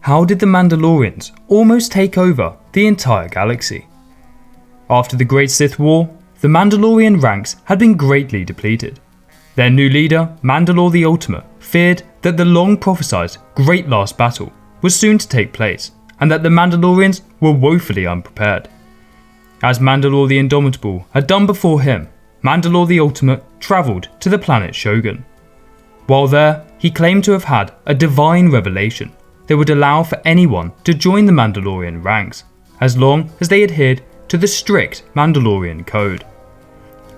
how did the Mandalorians almost take over the entire galaxy? After the Great Sith War, the Mandalorian ranks had been greatly depleted. Their new leader, Mandalore the Ultimate, feared that the long prophesied Great Last Battle was soon to take place, and that the Mandalorians were woefully unprepared. As Mandalore the Indomitable had done before him, Mandalore the Ultimate travelled to the Planet Shogun. While there, he claimed to have had a divine revelation that would allow for anyone to join the Mandalorian ranks, as long as they adhered to the strict Mandalorian code.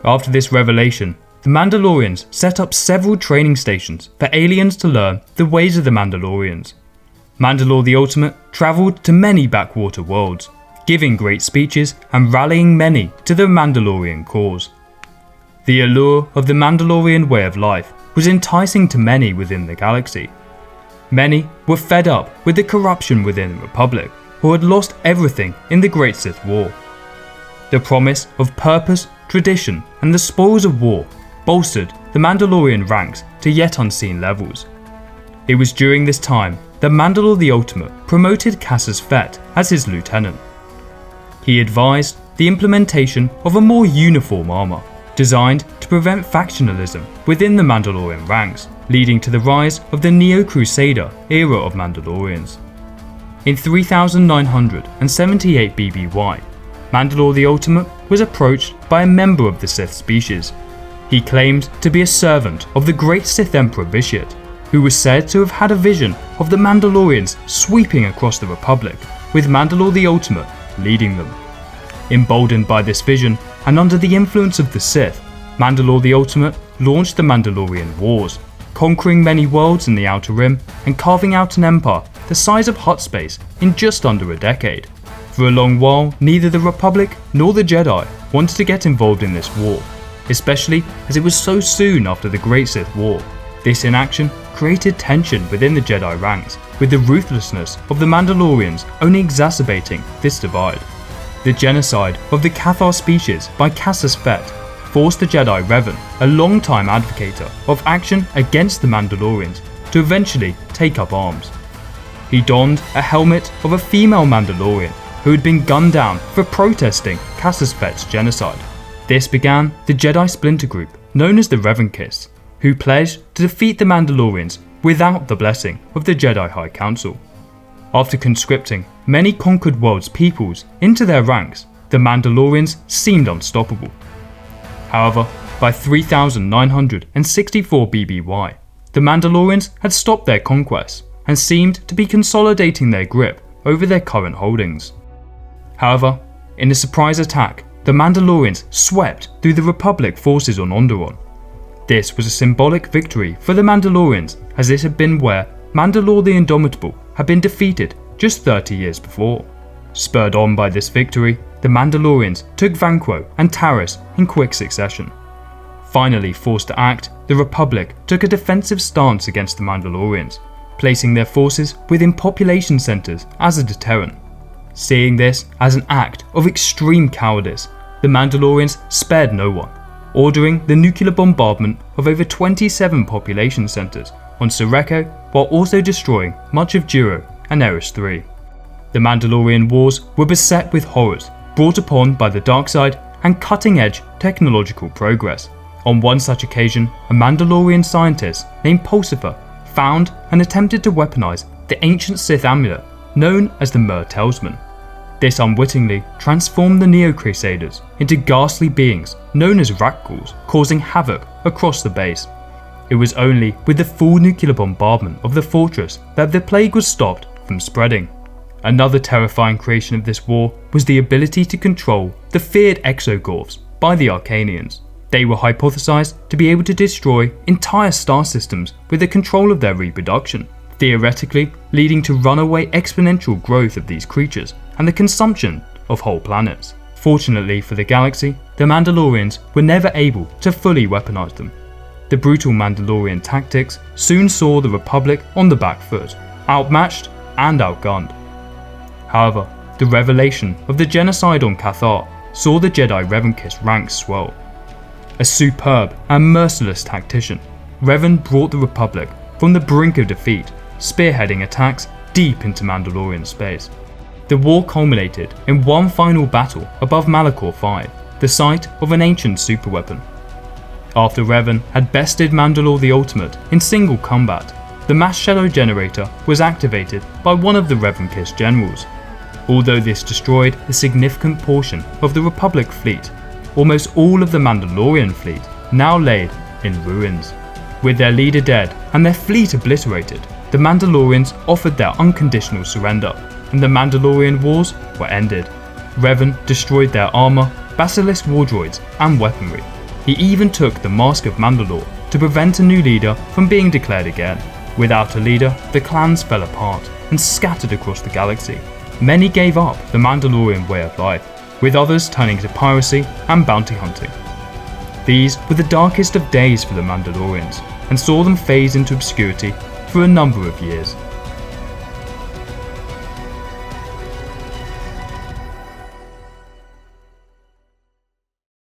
After this revelation, the Mandalorians set up several training stations for aliens to learn the ways of the Mandalorians. Mandalore the Ultimate travelled to many backwater worlds, giving great speeches and rallying many to the Mandalorian cause. The allure of the Mandalorian way of life was enticing to many within the galaxy. Many were fed up with the corruption within the Republic, who had lost everything in the Great Sith War. The promise of purpose, tradition, and the spoils of war bolstered the Mandalorian ranks to yet unseen levels. It was during this time that Mandalore the Ultimate promoted Cassius Fett as his lieutenant. He advised the implementation of a more uniform armour, designed to prevent factionalism within the Mandalorian ranks, leading to the rise of the Neo-Crusader era of Mandalorians. In 3978 BBY, Mandalore the Ultimate was approached by a member of the Sith species. He claimed to be a servant of the Great Sith Emperor Vitiate, who was said to have had a vision of the Mandalorians sweeping across the Republic, with Mandalore the Ultimate leading them. Emboldened by this vision and under the influence of the Sith, Mandalore the Ultimate launched the Mandalorian Wars, conquering many worlds in the Outer Rim and carving out an empire the size of Hutt space in just under a decade. For a long while, neither the Republic nor the Jedi wanted to get involved in this war, especially as it was so soon after the Great Sith War. This inaction created tension within the Jedi ranks, with the ruthlessness of the Mandalorians only exacerbating this divide. The genocide of the Cathar species by Cassius Fett forced the Jedi Revan, a long-time advocate of action against the Mandalorians, to eventually take up arms. He donned a helmet of a female Mandalorian who had been gunned down for protesting Cassius Fett's genocide. This began the Jedi splinter group known as the Revan Kiss, who pledged to defeat the Mandalorians without the blessing of the Jedi High Council. After conscripting many conquered worlds' peoples into their ranks, the Mandalorians seemed unstoppable. However, by 3964 BBY, the Mandalorians had stopped their conquests and seemed to be consolidating their grip over their current holdings. However, in a surprise attack, the Mandalorians swept through the Republic forces on Onderon. This was a symbolic victory for the Mandalorians, as this had been where Mandalore the Indomitable had been defeated just 30 years before. Spurred on by this victory, the Mandalorians took Vanquo and Taris in quick succession. Finally forced to act, the Republic took a defensive stance against the Mandalorians, placing their forces within population centres as a deterrent. Seeing this as an act of extreme cowardice, the Mandalorians spared no one, ordering the nuclear bombardment of over 27 population centres on Sureko, while also destroying much of Jiro and Eris III. The Mandalorian Wars were beset with horrors brought upon by the dark side and cutting-edge technological progress. On one such occasion, a Mandalorian scientist named Pulsifer found and attempted to weaponize the ancient Sith amulet known as the Mer Talisman. This unwittingly transformed the Neo-Crusaders into ghastly beings known as Rakghouls, causing havoc across the base. It was only with the full nuclear bombardment of the fortress that the plague was stopped from spreading. Another terrifying creation of this war was the ability to control the feared exogorths by the Arcanians. They were hypothesized to be able to destroy entire star systems with the control of their reproduction, theoretically leading to runaway exponential growth of these creatures and the consumption of whole planets. Fortunately for the galaxy, the Mandalorians were never able to fully weaponize them. The brutal Mandalorian tactics soon saw the Republic on the back foot, outmatched and outgunned. However, the revelation of the genocide on Cathar saw the Jedi Revan-Kiss ranks swell. A superb and merciless tactician, Revan brought the Republic from the brink of defeat, spearheading attacks deep into Mandalorian space. The war culminated in one final battle above Malachor 5, the site of an ancient superweapon. After Revan had bested Mandalore the Ultimate in single combat, the mass shadow generator was activated by one of the Revan-kissed generals. Although this destroyed a significant portion of the Republic fleet, almost all of the Mandalorian fleet now laid in ruins. With their leader dead and their fleet obliterated, the Mandalorians offered their unconditional surrender, and the Mandalorian Wars were ended. Revan destroyed their armor, basilisk war droids, and weaponry. He even took the Mask of Mandalore to prevent a new leader from being declared again. Without a leader, the clans fell apart and scattered across the galaxy. Many gave up the Mandalorian way of life, with others turning to piracy and bounty hunting. These were the darkest of days for the Mandalorians, and saw them phase into obscurity for a number of years.